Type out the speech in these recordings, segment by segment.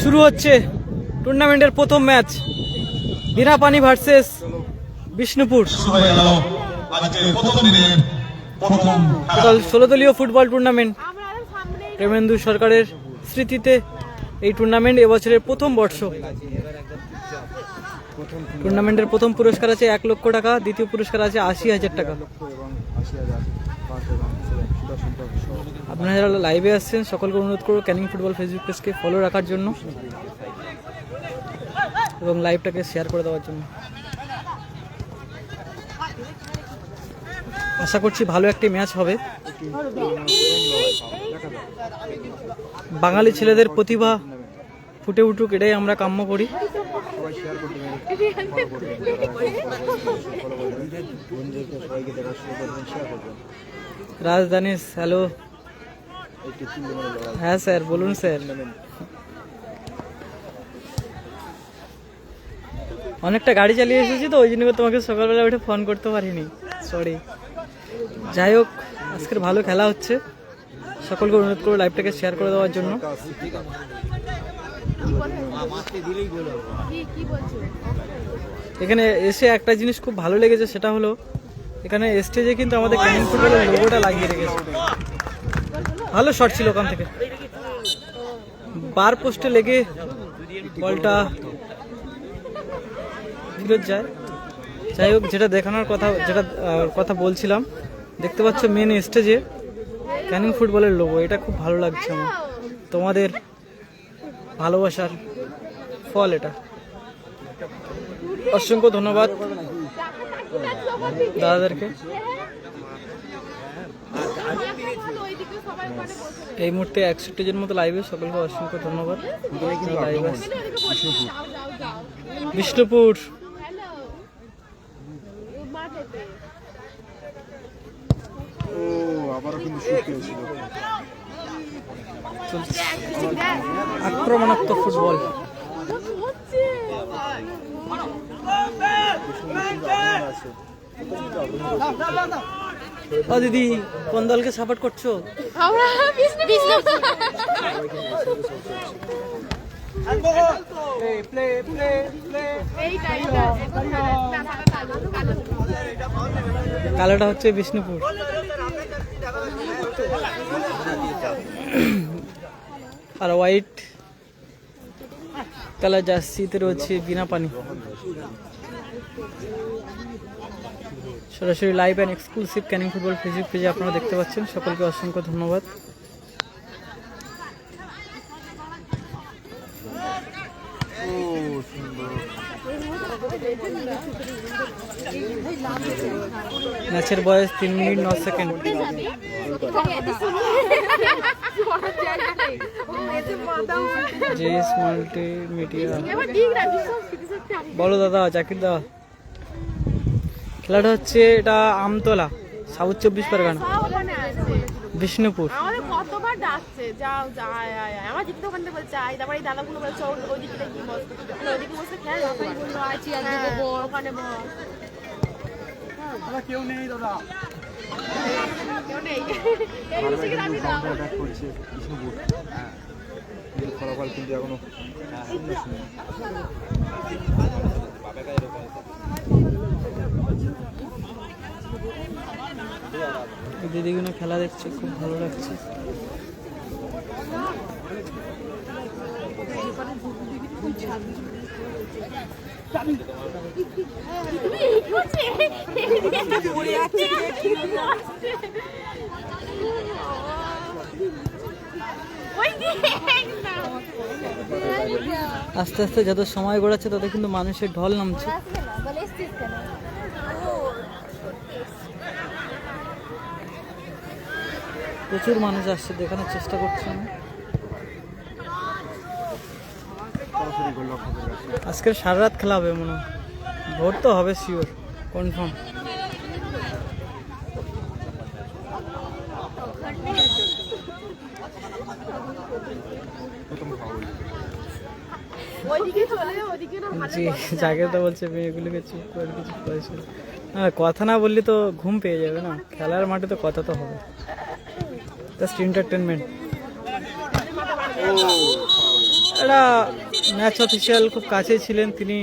শুরু হচ্ছে টুর্নামেন্টের প্রথম match, Binapani versus Bishnupur. Total 16 দলীয় ফুটবল টুর্নামেন্ট। প্রেমেন্দু সরকারের স্মৃতিতে এই টুর্নামেন্ট এবছরের প্রথম বর্ষ। টুর্নামেন্টের প্রথম পুরস্কার আছে 1 লক্ষ টাকা, দ্বিতীয় পুরস্কার আছে 80,000 টাকা। আপনারা যারা লাইভে আসছেন সকলকে অনুরোধ করব ক্যানিং ফুটবল ফেসবুক পেজকে ফলো রাখার জন্য এবং লাইভটাকে শেয়ার করে দেওয়ার জন্য। আশা করছি ভালো একটি ম্যাচ হবে। বাঙালি ছেলেদের প্রতিভা ফুটে উঠুক, এটাই আমরা কাম্য করি। রাজধানী, হ্যালো। হ্যাঁ স্যার, বলুন স্যার। অনেকটা গাড়ি চালিয়ে এসেছি তো ওই জন্য তোমাকে সকালবেলা উঠে ফোন করতে পারিনি, সরি। যাই হোক, আজকের ভালো খেলা হচ্ছে, সকলকে অনুরোধ করবো লাইভটাকে শেয়ার করে দেওয়ার জন্য। এখানে এসে একটা জিনিস খুব ভালো লেগেছে, সেটা হলো এখানে স্টেজে কিন্তু আমাদের ক্যানিং ফুটবলের লোগোটা লাগিয়ে রেখেছে। ভালো শট ছিল ওখান থেকে, বার পোস্টে লেগে বলটা ফিরত যায়। যাই হোক, যেটা দেখানোর কথা বলছিলাম, দেখতে পাচ্ছ মেন স্টেজে ক্যানিং ফুটবলের লোগো। এটা খুব ভালো লাগছে আমার, তোমাদের ভালোবাসার ফল এটা। অসংখ্য ধন্যবাদ দাদাদেরকে। এই মুহূর্তে 61 জন মতো লাইভে, সকলকে অসংখ্য ধন্যবাদ। বিষ্ণুপুর আক্রমণাত্মক ফুটবল। দিদি কোন দলকে সাপোর্ট করছো? কালোটা হচ্ছে বিষ্ণুপুর, আর হোয়াইট কালার জার্সিতে রয়েছে বিনাপানি। সরাসরি live and exclusive Canning football Facebook পেজে আপনারা দেখতে পাচ্ছেন। সকলকে অসংখ্য ধন্যবাদ। ম্যাচের বয়স 3 মিনিট 9 সেকেন্ড। জেএস মাল্টিমিডিয়া, বলো দাদা, জাকির দা। খেলাটা হচ্ছে এটা আমতলা, সাউথ 24 পরগনা, বিষ্ণুপুর। কেউ নেই দাদা, ফলাফল কিন্তু এখনো দিদিগুলো খেলা দেখছে, খুব ভালো লাগছে। আস্তে আস্তে যত সময় গড়াচ্ছে তত কিন্তু মানুষের ঢল নামছে। প্রচুর মানুষ আসছে, দেখানোর চেষ্টা করছি আমি। আজকের সারা রাত খেলা হবে মনে হয়, ভোর তো হবে শিওর, কনফার্ম। জি, যাকে তো বলছে মেয়েগুলোকে চুপ করে কিছু পয়সা। হ্যাঁ, কথা না বললে তো ঘুম পেয়ে যাবে না, খেলার মাঠে তো কথা তো হবে, জাস্ট এন্টারটেনমেন্ট। একটা ম্যাচ অফিসিয়াল খুব কাছে ছিলেন, তিনি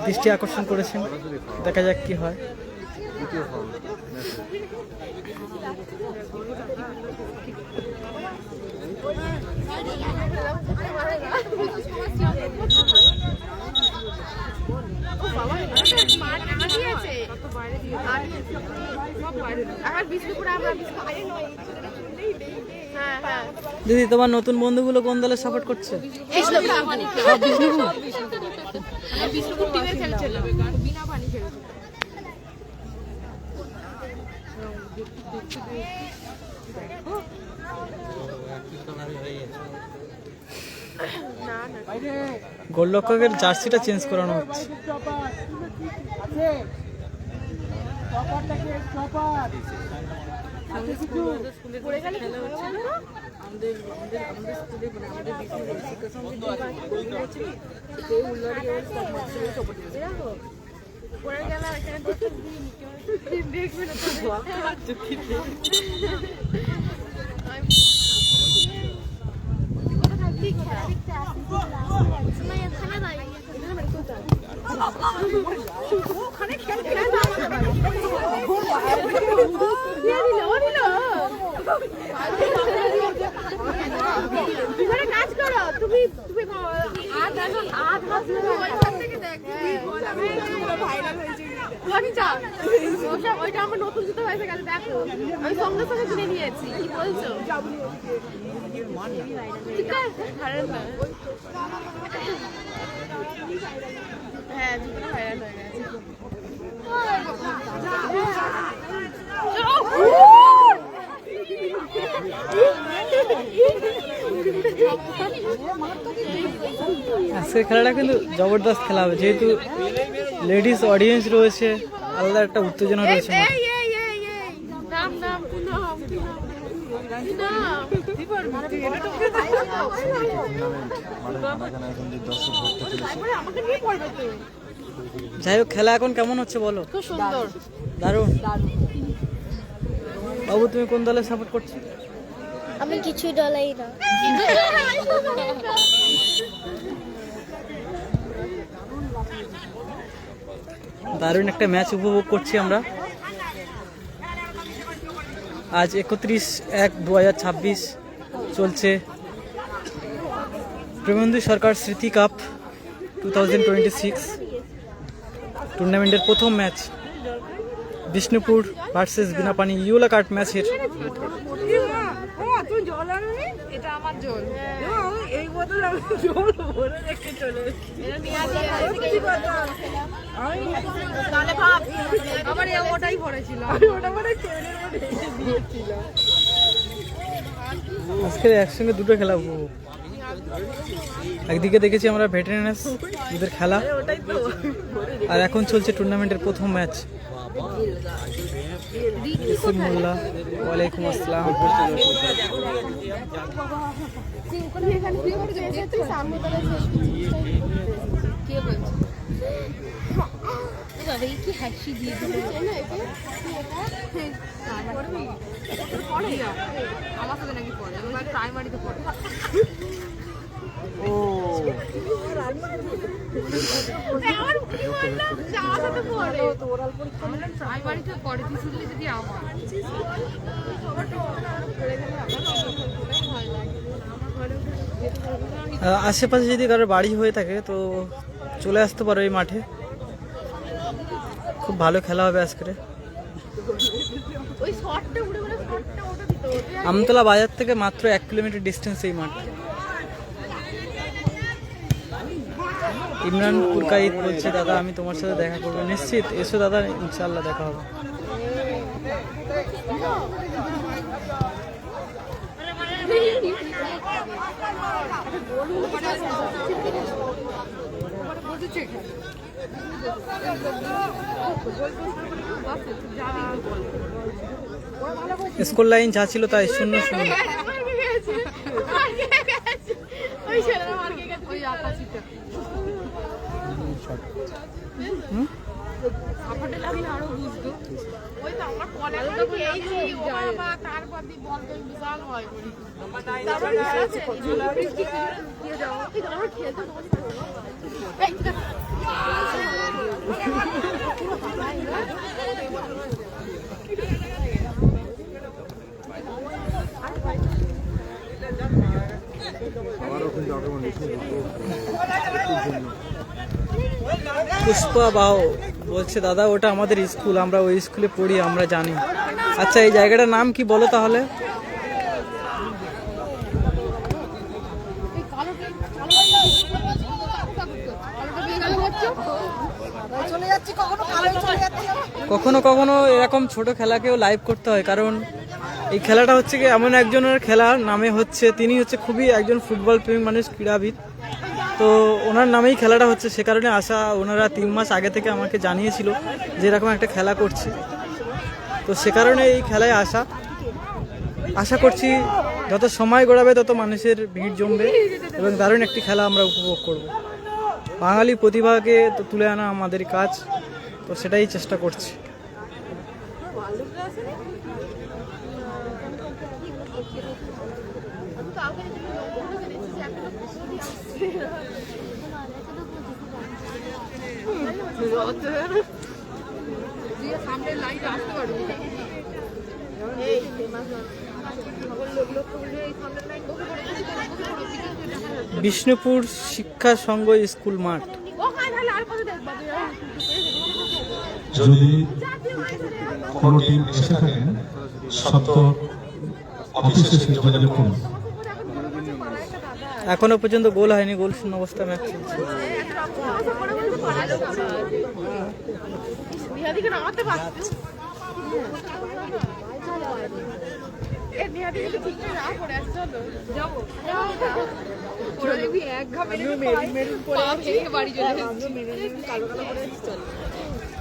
দৃষ্টি আকর্ষণ করেছেন। দেখা যাক কি হয়। দিদি, তোমার নতুন বন্ধুগুলো কোন দলে সাপোর্ট করছে? সব বিষ্ণুপুর টিমে খেলছিল। গোলরক্ষকের জার্সিটা চেঞ্জ করানো হচ্ছে। ওইটা আমার নতুন জুতো হয়েছে গেছে, দেখো আমি সঙ্গে সঙ্গে কিনে নিয়েছি। কি বলছো? ঠিক আছে, হ্যাঁ জুতোটা ভাইরাল হয়ে গেছে। আজকের খেলাটা কিন্তু জবরদস্ত খেলা হবে, যেহেতু লেডিস অডিয়েন্স রয়েছে, আলাদা একটা উত্তেজনা রয়েছে। যাই হোক, খেলা এখন কেমন হচ্ছে বলো? খুব সুন্দর, দারুণ। বাবু, তুমি কোন দলে সাপোর্ট করছো? আমি কিছু দলেই না। দারুণ একটা ম্যাচ উপভোগ করছি আমরা। আজ 31/1/2026 চলছে প্রেমেন্দু সরকার স্মৃতি কাপ 2026 টুর্নামেন্টের প্রথম ম্যাচ বিষ্ণুপুর ভার্সেস বিনাপানি ইউলা কার্ট ম্যাচের। আজকে একসঙ্গে দুটো খেলা উপভোগ। একদিকে দেখেছি আমরা ভেটেরানস ওদের খেলা, আর এখন চলছে টুর্নামেন্টের প্রথম ম্যাচ। মোল্লা, ওয়ালাইকুম আসসালাম। কি হাসি দিয়ে আমার সাথে নাকি পড়ে, প্রাইমারিতে পড়ে। প্রাইমারিতে পড়ে দিয়েছিলি যদি আমার আশেপাশে যদি কারোর বাড়ি হয়ে থাকে তো চলে আসতে পারো এই মাঠে। খুব ভালো খেলা হবে আজকে। আমতলা বাজার থেকে মাত্র 1 কিলোমিটার ডিস্টেন্স এই মাঠ। ইমরান পুরকাইত বলছে, দাদা আমি তোমার সাথে দেখা করবো। নিশ্চিত, এসো দাদা, ইনশাল্লাহ দেখা হবে। স্কোর লাইন যা ছিল তাই 0-0। হুম? সাপোর্টে লাগলে আরো বুঝতো। ওই তো আমার কলেজটা খেয়েছি, ও বাবা, তারপর দিয়ে বল তো বিশাল ভয় করি। তারপর খেলাছে, দিয়ে যাও। এই তো আমার খেলতে বলছি। এই, ঠিক আছে। পুষ্পা বাও বলছে দাদা ওটা আমাদের স্কুল, আমরা ওই স্কুলে পড়ি, আমরা জানি। আচ্ছা এই জায়গাটার নাম কি বলো তাহলে? কখনো কখনো এরকম ছোট খেলাকেও লাইভ করতে হয়, কারণ এই খেলাটা হচ্ছে কি এমন একজনের খেলা, নামে হচ্ছে তিনি হচ্ছে খুবই একজন ফুটবল প্রেমী মানুষ, ক্রীড়াবিদ। তো ওনার নামেই খেলাটা হচ্ছে, সে কারণে আসা। ওনারা 3 মাস আগে থেকে আমাকে জানিয়েছিল যে এরকম একটা খেলা করছি, তো সে কারণে এই খেলায় আসা। আশা করছি যত সময় গড়াবে তত মানুষের ভিড় জমবে এবং দারুণ একটি খেলা আমরা উপভোগ করব। বাঙালি প্রতিভাকে তো তুলে আনা আমাদের কাজ, তো সেটাই চেষ্টা করছি। সামনের লাইনে আসতে পারবি। বিষ্ণুপুর শিক্ষা সংঘ স্কুল মাঠ। যদি কোনো টিম এসে থাকেন সত্তর অফিসে এসে যোগাযোগ করুন। এখনো পর্যন্ত গোল হয়নি, গোল শূন্য অবস্থা ম্যাচ চলছে।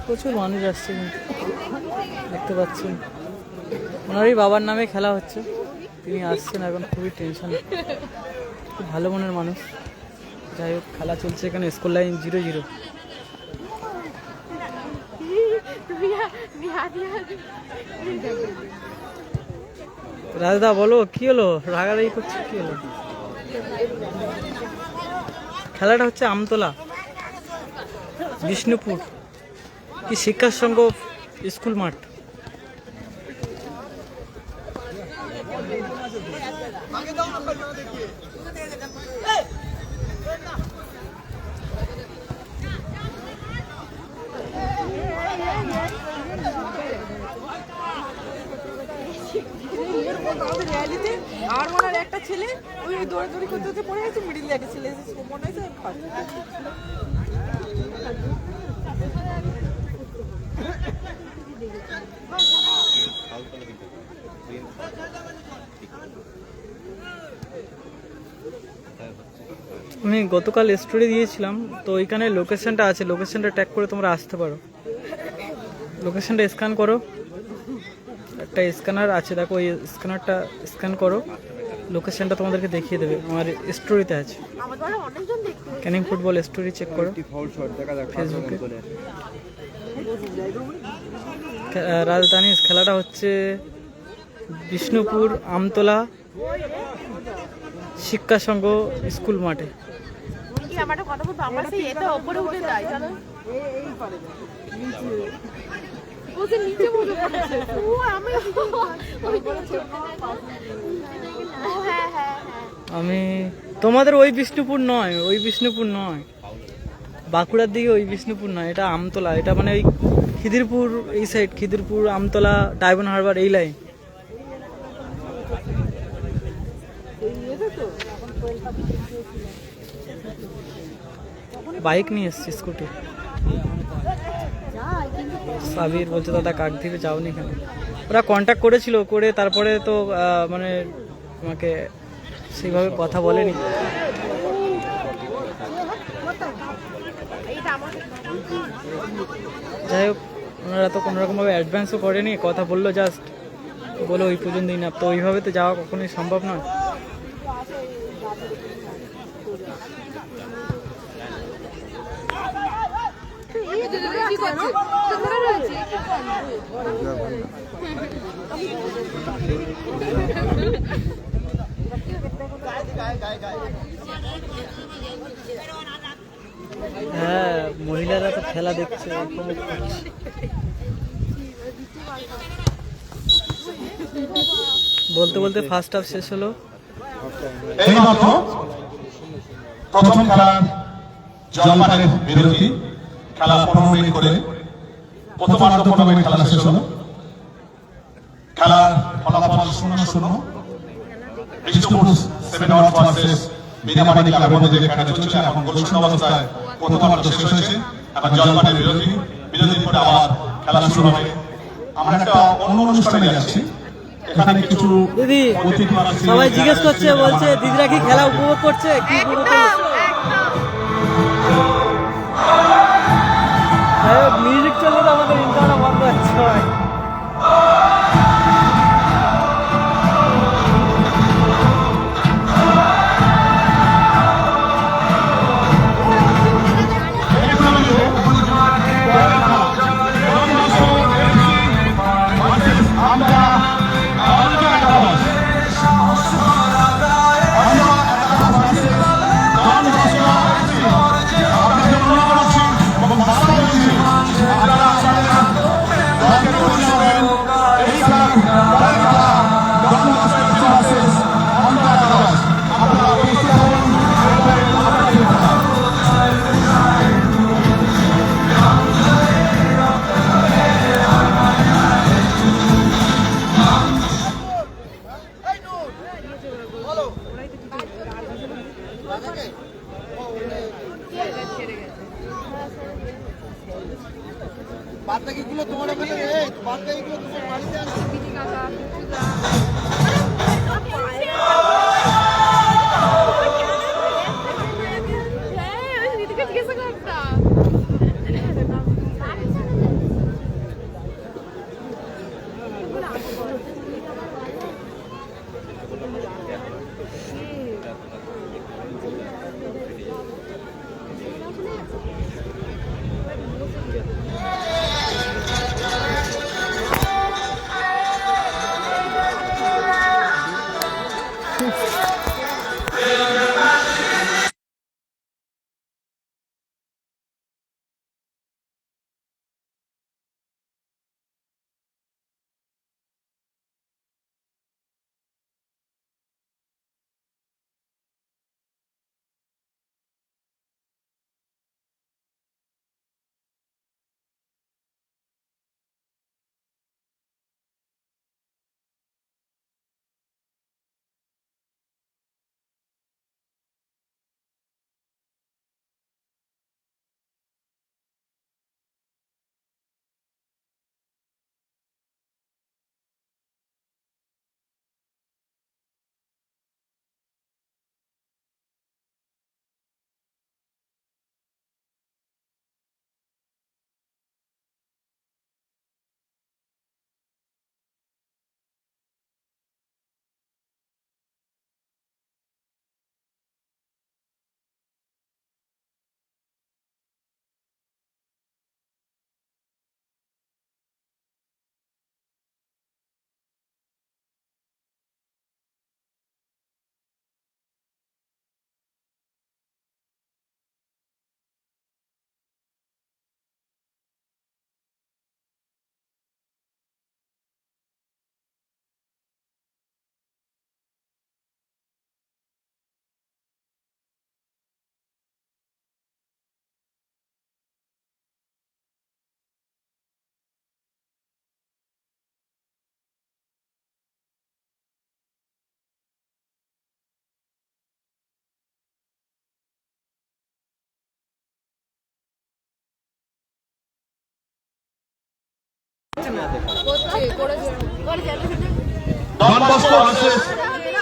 প্রচুর মানুষ আসছে কিন্তু দেখতে পাচ্ছেন। ওনারই বাবার নামে খেলা হচ্ছে, তিনি আসছেন এখন, খুবই টেনশন। খুব ভালো মনের মানুষ। যাই হোক, খেলা চলছে এখানে, স্কুল লাইন 0-0। রাজদা বলো কি হলো, রাগারাগি করছে কি হলো? খেলাটা হচ্ছে আমতলা বিষ্ণুপুর কি শিক্ষা সংঘ স্কুল মাঠ। আর মনে হয় একটা ছেলে ওই দৌড়াদৌড়ি করতে করতে পড়ে গেছে, মিডিলে একটা ছেলে এসে মনে হয়েছে আমি গতকাল স্টোরি দিয়েছিলাম, তো ওইখানে লোকেশনটা আছে, লোকেশনটা ট্যাগ করে তোমরা আসতে পারো। লোকেশনটা স্ক্যান করো, একটা স্ক্যানার আছে দেখো, ওই স্ক্যানারটা স্ক্যান করো, লোকেশনটা তোমাদেরকে দেখিয়ে দেবে। আমার স্টোরিতে আছে, ক্যানিং ফুটবল স্টোরি চেক করো ফেসবুকে। রাজধানী খেলাটা হচ্ছে বিষ্ণুপুর আমতলা শিক্ষা সংঘ স্কুল মাঠে। কথা বলবো, আমার সেই এটা উপরে উঠে যায় জানো, নিচে বসে পড়েছে। ও আমি আমি তোমাদের ওই বিষ্ণুপুর নয়, ওই বিষ্ণুপুর নয়, বাঁকুড়ার দিকে ওই বিষ্ণুপুর নয়, এটা আমতলা। এটা মানে ওই খিদিরপুর এই সাইড, খিদিরপুর আমতলা ডায়মন্ড হারবার এই লাইন। বাইক নিয়ে এসছি, স্কুটি। সাবির বলছে দাদা কাকদ্বীপে যাওনি কেন? ওরা কন্ট্যাক্ট করেছিল, করে তারপরে তো মানে আমাকে সেইভাবে কথা বলেনি। যাই হোক, ওনারা তো কোনোরকমভাবে অ্যাডভান্সও করেনি, কথা বললো জাস্ট, বলো ওই পর্যন্ত দিন। তো ওইভাবে তো যাওয়া কখনোই সম্ভব নয়। কি করছে? তো ধরে রয়েছে কি হ্যাঁ, মহিলারা তো খেলা দেখছে, উপভোগ করছে। বলতে বলতে ফার্স্ট হাফ শেষ হলো। এইমাত্র প্রথম খেলার জলপানের বিরতি, খেলা 15 মিনিট করে প্রথমার্ধ 15 মিনিট খেলা শেষ হলো। খেলার ফলাফল 0-0। বিষ্ণুপুর 7 নর্থ ভার্সেস মিনামারি ক্লাবের মধ্যে যে খেলা চলছে, এখন গোলশূন্য অবস্থায় প্রথমার্ধ শেষ হয়েছে। এখন জলপানের বিরতির পরে আবার খেলা শুরু হবে। আমরা একটা অন্য অনুষ্ঠানে যাচ্ছি, এখানে কিছু দিদি সবাই জিজ্ঞেস করছে, বলছে দিদিরা কি খেলা উপভোগ করছে, কি উপভোগ করছে? মিউজিক চললে তো আমাদের ইন্টারনেট বন্ধ হচ্ছে ভাই।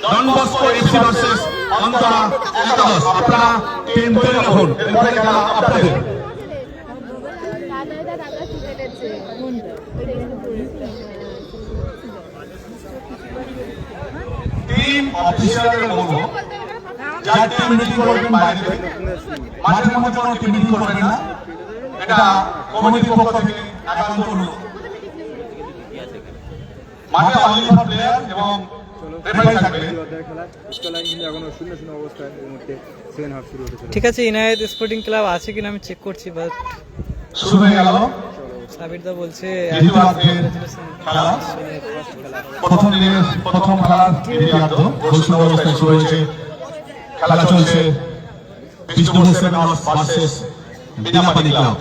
Don Bosco FC versus Antara একাদশ। আপনারা টিম তৈরি রাখুন, এরপরে খেলা আপনাদের। টিম অফিসারদের বলবো, যারা টিম মিটিং করবেন বাইরে, মাঠের মধ্যে কোনো টিম মিটিং করবেন না। এটা কমিটির পক্ষ থেকে একান্ত অনুরোধ। মাঠে অনলি ফর প্লেয়ার এবং রেফারি থাকবে। ঠিক আছে, ইনায়েত স্পোর্টিং ক্লাব আছে কিনা আমি চেক করছি, বাট শুরু হয়ে গেল সাবির দা বলছে দ্বিতীয় অর্ধের খেলা। প্রথম খেলার দ্বিতীয়ার্ধ ঘোষণা অবস্থায় শুরু হয়েছে। খেলা চলছে Bishnupur sevens versus Binapani club.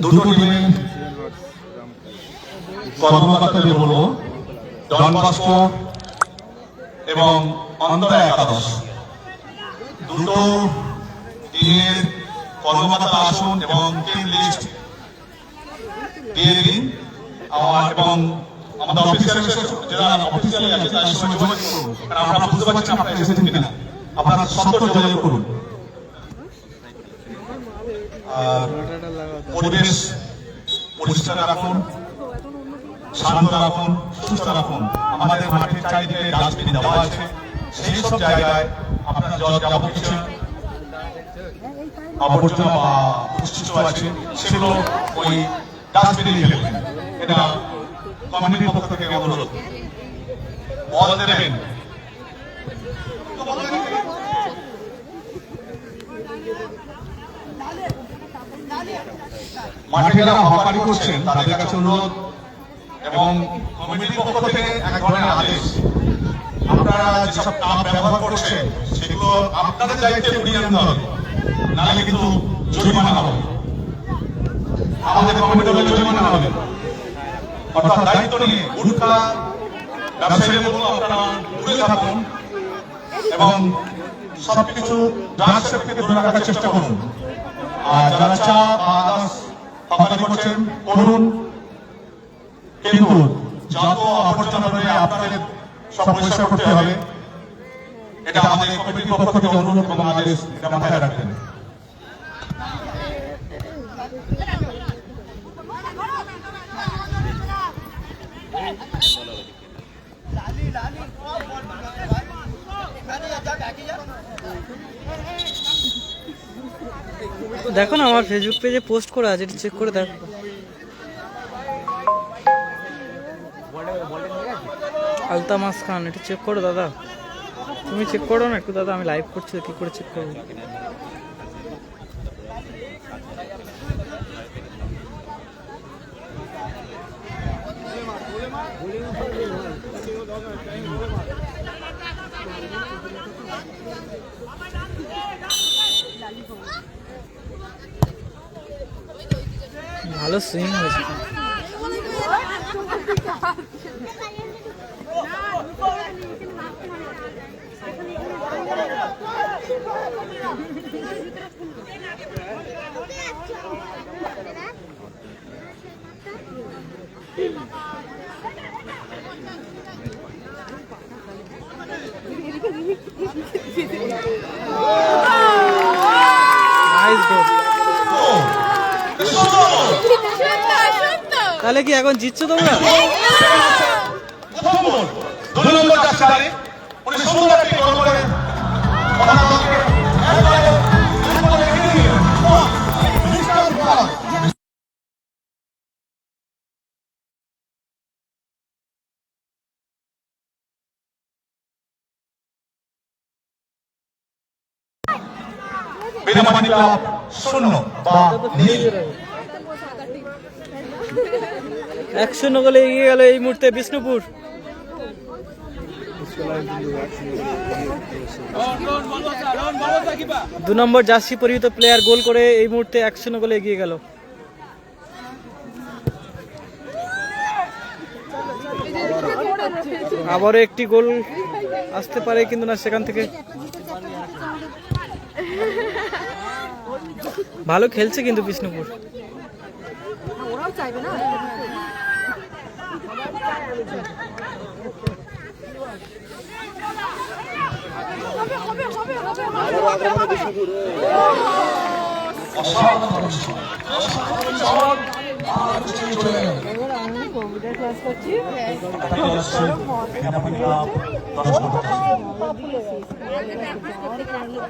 দুটো টিমের কর্মকর্তাদের বলবো ডন বস্কো এবং অন্তরা একাদশ, দুটো টিমের কর্মকর্তা আসুন এবং টিম লিস্ট দিয়ে দিন এবং আমাদের অফিসিয়াল যারা অফিসিয়ালি আছে তাদের সঙ্গে যোগাযোগ করুন, কারণ আমরা বুঝতে পারছি না আপনারা এসেছেন কিনা। আপনারা সত্য যোগাযোগ করুন। পরিবেশ পরিষ্কার রাখুন, শান্ত রাখুন, সুস্থ রাখুন। আমাদের মাঠের চারিদিকে ডাস্টবিন দেওয়া আছে, সেই সব জায়গায় আপনারা জল যাবতীয় কিছু আবর্জনা বা অবশিষ্ট আছে সেগুলো ওই ডাস্টবিনে ফেলবেন। এটা কমিটির পক্ষ থেকে অনুরোধ। বল দেবেন, মাঠে যারা হকারি করছেন তাদের কাছে অনুরোধ এবং কমিটির পক্ষ থেকে এক ধরনের আদেশ, আপনারা যেসব টাপ ব্যবহার করছেন সেগুলো আপনাদের দায়িত্বে ফিরিয়ে আনতে হবে, নাহলে কিন্তু জরিমানা হবে। আমাদের কমিটির জরিমানা হবে। অর্থাৎ দায়িত্ব নিয়ে গুটখা ব্যবসায়ীদের বলবো আপনারা দূরে থাকুন এবং সবকিছু ড্রাগস থেকে দূরে রাখার চেষ্টা করুন। আর যারা চা বা আদার্স হকারি করছেন করুন, কিন্তু যত আবর্জনা রয়ে আপনাদের সব পরিষ্কার করতে হবে। এটা আমাদের কমিটির পক্ষ থেকে অনুরোধ এবং আদেশ, এটা মাথায় রাখবেন। দেখো না, আমার ফেসবুক পেজে পোস্ট করা আছে, এটা চেক করে দেখো। আলতামাস খান, এটা চেক করো দাদা, তুমি চেক করো না একটু দাদা, আমি লাইভ করছি, কি করে চেক করবো? ভালো সুইং হয়েছে। নাইস গোল। তাহলে কি এখন জিতছো তোমরা? দুই নম্বর জার্সি উনি সুন্দর একটি গোল করে বিনাপানি ক্লাব 0 বা নীল। 1-0 গোলে এগিয়ে গেল এই মুহূর্তে বিষ্ণুপুর। দু নম্বর জার্সি পরিহিত প্লেয়ার গোল করে এই মুহূর্তে 1-0 গোলে এগিয়ে গেল। আবারও একটি গোল আসতে পারে, কিন্তু না, সেখান থেকে ভালো খেলছে কিন্তু বিষ্ণুপুর। ওরাও চাইবে না। কম্পিউটার ক্লাস করছি আটাকে আসছে বেনাপানি ক্লাব 10 নম্বর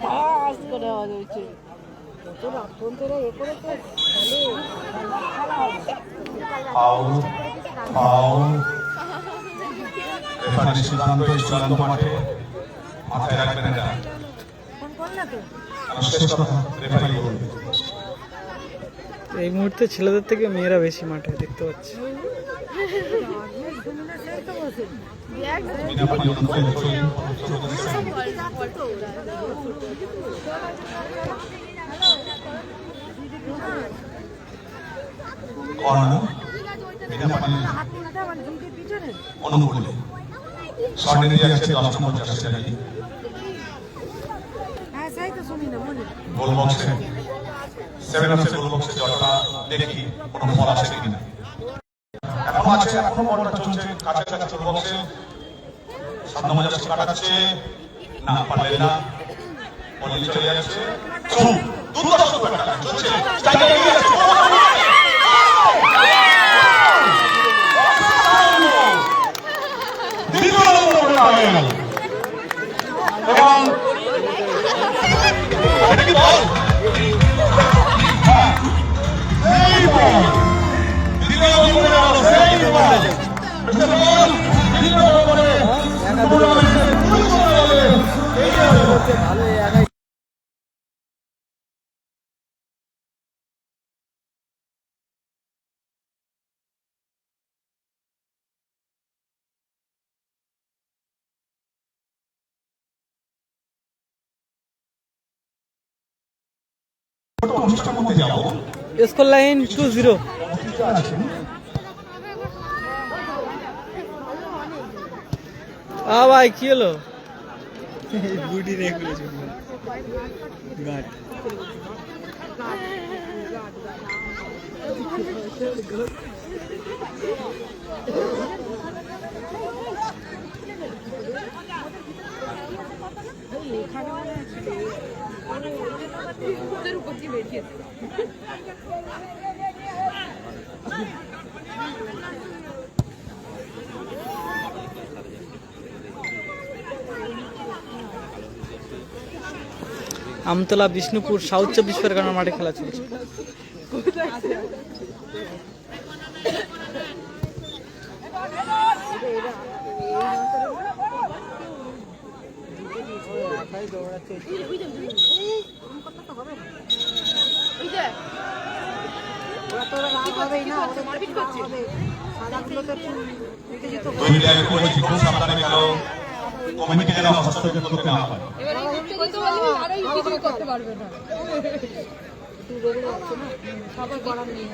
পাস করে আওয়াজ হচ্ছে কত রাতন ধরে এ করেছে ফাউল ফাউল রেফারি সিদ্ধান্ত চূড়ান্ত মাঠে মাথায় রাখবেন এটা শেষ কথা রেফারি বলবে এই মুহূর্তে ছেলেদের থেকে মেয়েরা বেশি মাঠে দেখতে পাচ্ছি। বেনাপানি অনুকূলে থ্রোইন কর্নার বেনাপানি অনুকূলে শর্টে দিয়ে যাচ্ছে 10 নম্বর জার্সি গোল বক্সে 7 অফ গোল বক্সে জটটা দেখি কোনো বল আসে কিনা এখনো বলটা চলছে কাছাকাছি গোল বক্সে 7 নম্বর জার্সি কাটাচ্ছে না পারলেন না বল নিচে চলে যাচ্ছে দুর্দান্ত ব্যাপারটা চলছে স্ট্রাইকার এগিয়ে যাচ্ছে দ্বিতীয় নম্বর হয়ে গেল এবং এটা কি বল এই বল দ্বিতীয় নম্বরে গেল সেই বল মিস্টার বল দ্বিতীয় নম্বরে অনুষ্ঠান মধ্যে যাবো স্কোর লাইন 2-0। ভাই কি হলো? বুটি রেখে গাট আমতলা বিষ্ণুপুর সাউথ 24 পরগনা মাঠে খেলা চলছে। খুব সাবধানে গেল কমিটি যেন হস্তক্ষেপ করতে না পারে করতে পারবে না সবাই করার নেই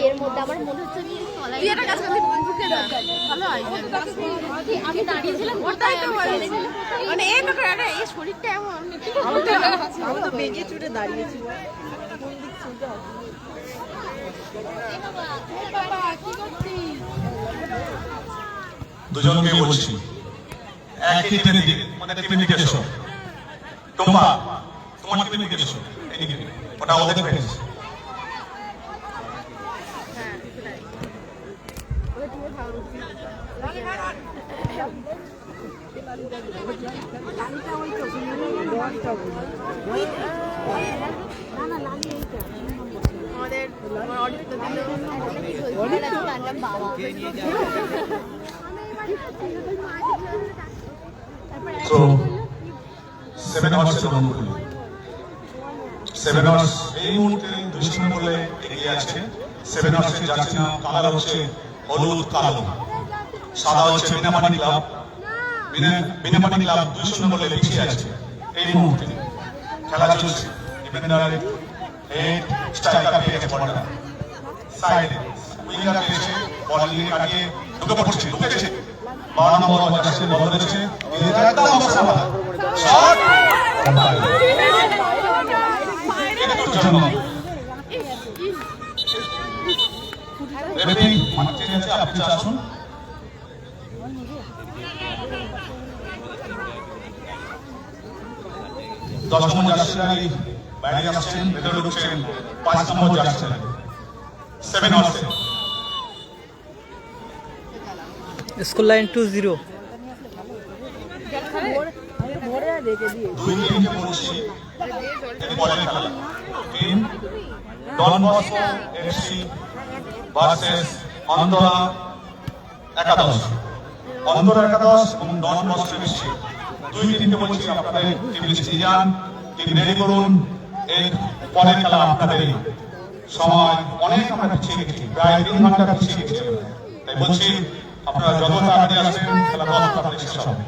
এর মধ্যে আমার মনে হচ্ছে আমি দাঁড়িয়েছিলাম মানে এই ব্যাপারে এই শরীরটা এমন আমি তো বেগে চুটে দাঁড়িয়েছি দুজনকে বলছি একই টেনে দিন মানে টেকনিক এসো তোমরা তোমার টেকনিক এসো এদিকে ওটা ওদের ফেস So, 7 hours অনুকূলে 7 hours এই মুহূর্তে 2 বলে এগিয়ে আছে 7 hours এর জার্সি নাম কালার হচ্ছে হলুদ কালো সাদা হচ্ছে বিনাপানি ক্লাব বিনাপানি ক্লাব 2 বলে পিছিয়ে আছে এই মুহূর্তে খেলা চলছে ডিফেন্ডার হেড স্ট্রাইকার পেয়ে বলটা সাইডে উইঙ্গার পেয়েছে বল নিয়ে কাটিয়ে ঢুকে পড়ছে ঢুকেছে 12 নম্বর জার্সি বল ধরেছে এটা একদম অবস্থা শট রেফারি মাঠে আছে আপনি আসুন 10 নম্বর জার্সিধারী বাইরে আসছেন, ভেতরে ঢুকছেন 5 নম্বর জার্সিধারী 7 or 6। School line 20। দুই টিমকে বলছি এরপরে খেলা। Team Don Bosco FC versus Antara একাদশ। অন্তরা একাদশ এবং ডন বস্কো এফসি দুই টিমকে বলছি আপনাদের টিম লিস্টে যান, টিম রেডি করুন। এর পরের খেলা আপনাদের সময় অনেক আমরা পিছিয়ে গেছি, প্রায় 3 ঘন্টা পিছিয়ে গেছি। তাই বলছি আপনারা যত তাড়াতাড়ি আসবেন খেলা তত তাড়াতাড়ি শেষ হবে।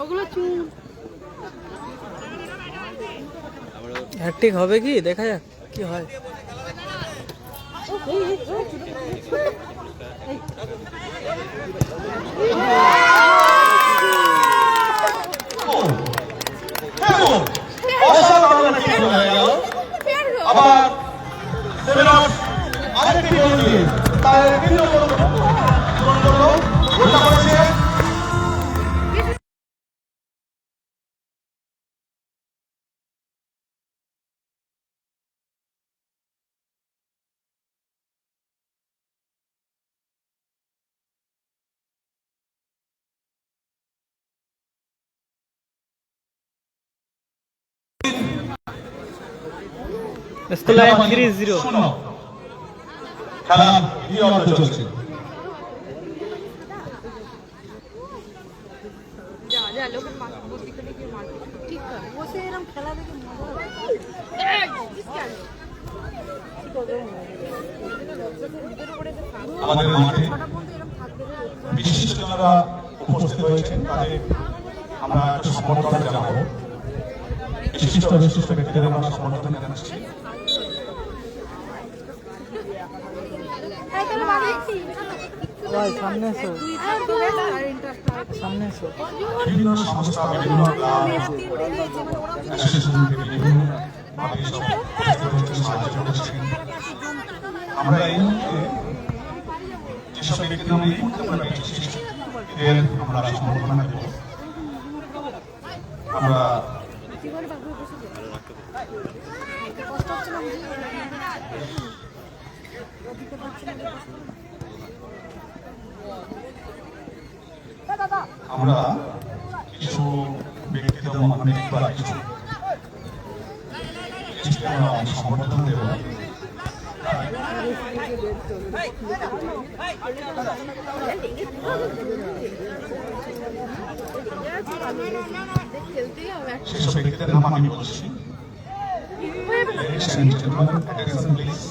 ওগুলো চুল হ্যাট্রিক হবে কি দেখা যাক কি হয়। আবার সেভেনস আরেকটি গোল দিয়ে তার দ্বিতীয় গোল করলো, গোলটা করেছে স্কুল লাইন 30। খেলা দ্বিতীয় অর্ধ চলছে। যা লোকের মাছ বুদ্ধি করে কি মাছ ঠিক করে বসে এরকম খেলা দেখে মজা আমাদের মাঠে বিশিষ্টজনরা উপস্থিত হয়েছেন, তাদের আমরা একটু সম্বর্ধনা জানাবো। বিশিষ্ট বিশিষ্ট ব্যক্তিদের আমরা সম্বর্ধনা জানাচ্ছি। সামনে এসো, সামনে এসো। বিভিন্ন সংস্থা, বিভিন্ন ক্লাব, অ্যাসোসিয়েশন থেকে বিভিন্ন ভাবে সব উপস্থিত হয়েছেন, সাহায্য করেছেন। আমরা এই মুহূর্তে যেসব ব্যক্তির নাম এই মুহূর্তে আমরা পেয়েছি এদের আমরা সম্বর্ধনা দেব। আমরা আমরা কিছু ব্যক্তিদের মহান বা কিছু সম্বর্ধনা দেব। সেসব ব্যক্তিদের নাম আমি বলছি। Ladies and gentlemen, attention please.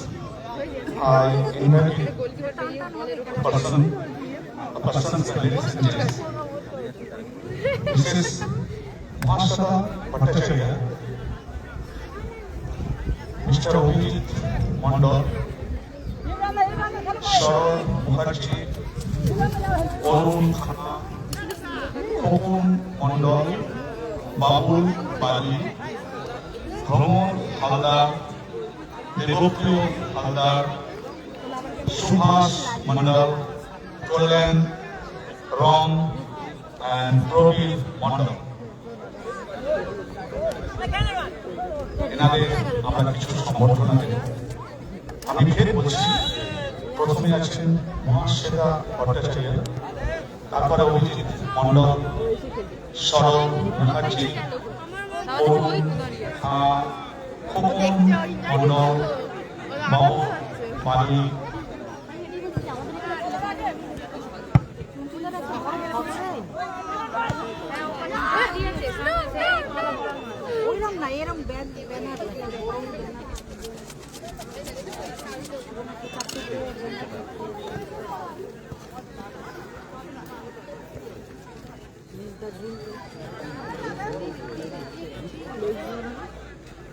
I invite a person, ladies and gentlemen. Mrs. Masha Bhattacharya, Mr. Abhijit Mandal, Sharon Mukherjee, Arun Khanna, Khokun Mandal, Babul Bali, Pramod Haldar, Devopriyo Haldar, Subhas Mandal, Kollen Rom, and Probir Mandal. এনাদের আমরা কিছু সম্বর্ধনা দেব। আমি ফের বলছি, প্রথমে আছেন মহাশ্বেতা ভট্টাচার্য, তারপরে অভিজিৎ মন্ডল, শরৎ মুখার্জি, অরুণ খাঁ, খোকন মন্ডল, বাবু বালি,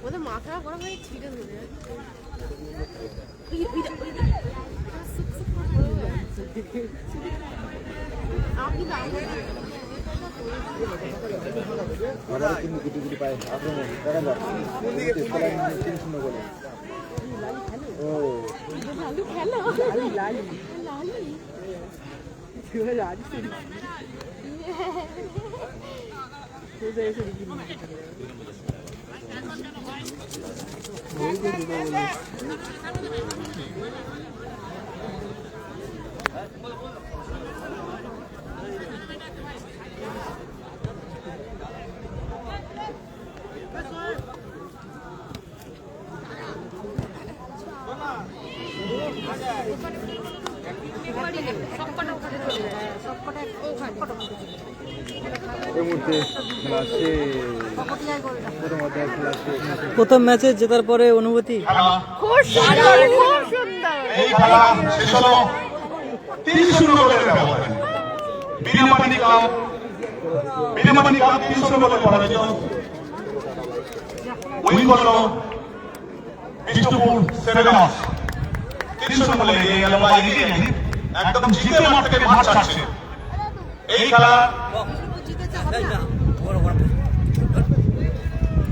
ওদের মাথা করা হয়ে ছিটে ধরে আপনি খেলো প্রথম ম্যাচে জেতার পরে অনুভূতি? খুব সুন্দর, খুব সুন্দর। এই খেলা শেষ হলো 3-0 গোলের ব্যবধানে। বিনাপানি ক্লাব 300 গোলে পরাজিত। উইন করলো বিষ্ণুপুর সেভেনস 300 গোলে এগিয়ে গেল বা এগিয়ে নেই, একদম জিতে মাঠ থেকে মাঠ ছাড়ছে। এই খেলা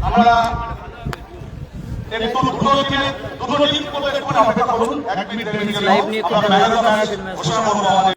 আমরা একটু দুটো টিম একটু অপেক্ষা করুন, 1 মিনিট 1.5 মিনিট লাইভ নিয়ে আমরা ম্যাচ ঘোষণা করবো আমাদের